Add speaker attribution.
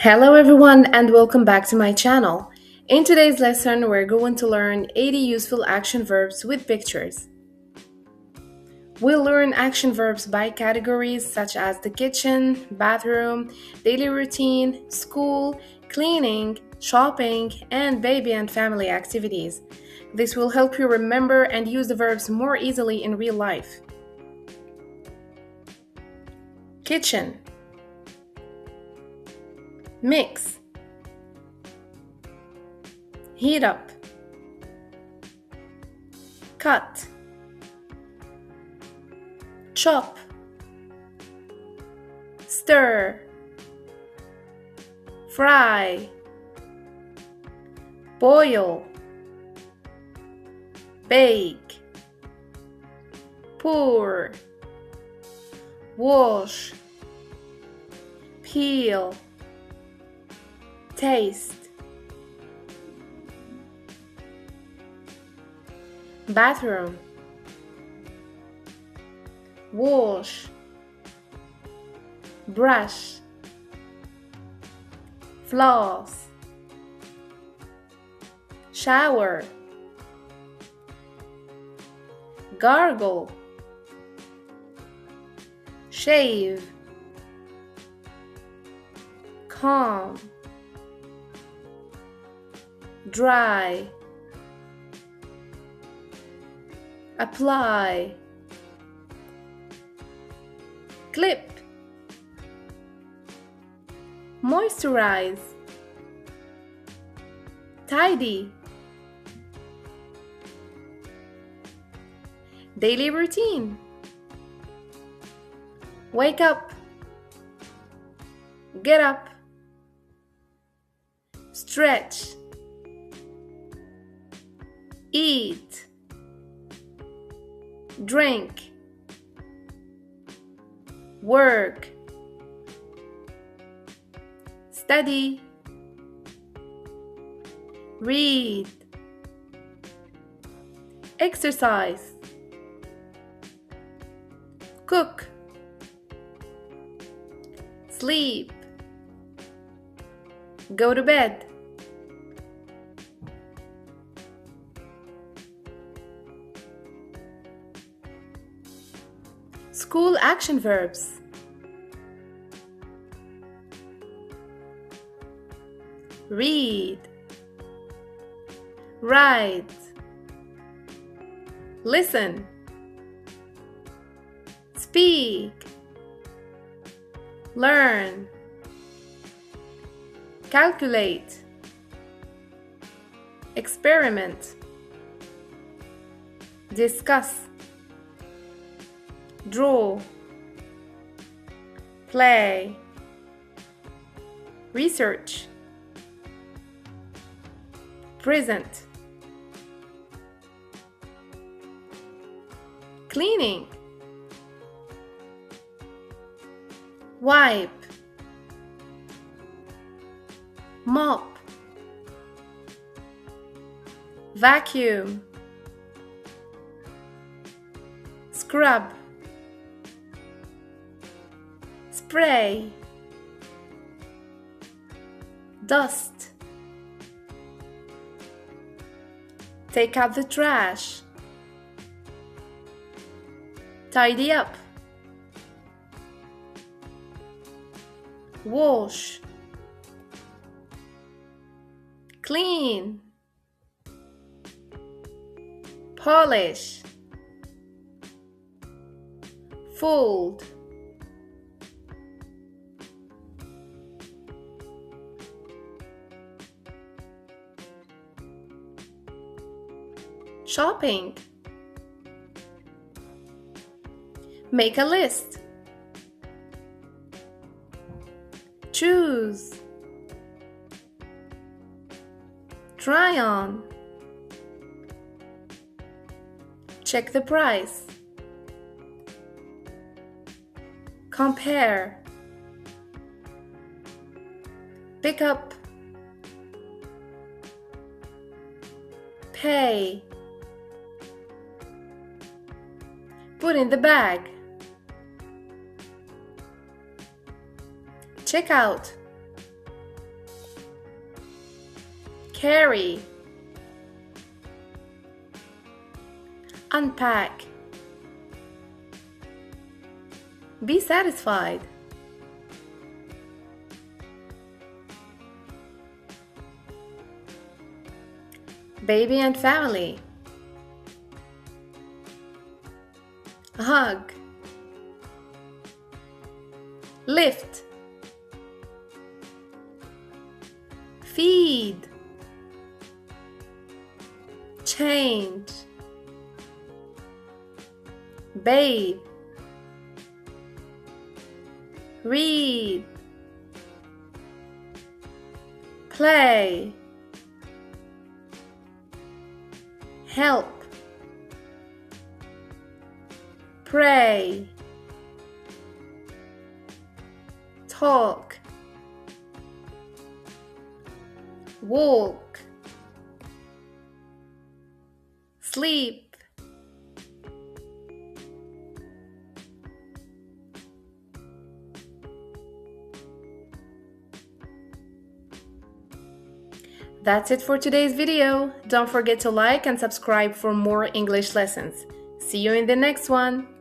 Speaker 1: Hello everyone and welcome back to my channel. In today's lesson, we're going to learn 80 useful action verbs with pictures. We'll learn action verbs by categories such as the kitchen, bathroom, daily routine, school, cleaning, shopping, and baby and family activities. This will help you remember and use the verbs more easily in real life. Kitchen. Mix. Heat up. Cut. Chop. Stir. Fry. Boil. Bake. Pour. Wash. Peel. Taste. Bathroom. Wash. Brush. Floss. Shower. Gargle. Shave. Comb. Dry. Apply. Clip. Moisturize. Tidy. Daily routine. Wake up. Get up. Stretch. Eat. Drink. Work. Study. Read. Exercise. Cook. Sleep. Go to bed. School action verbs. Read. Write. Listen. Speak. Learn. Calculate. Experiment. Discuss. Draw. Play. Research. Present. Cleaning. Wipe. Mop. Vacuum. Scrub. Spray. Dust. Take out the trash. Tidy up. Wash. Clean. Polish. Fold. Shopping. Make a list. Choose. Try on. Check the price. Compare. Pick up. Pay. Put in the bag. Check out. carry, unpack, be satisfied, baby and family, hug, lift, feed, change, bathe, read, play, help, pray, talk, walk, sleep. That's it for today's video. Don't forget to like and subscribe for more English lessons. See you in the next one.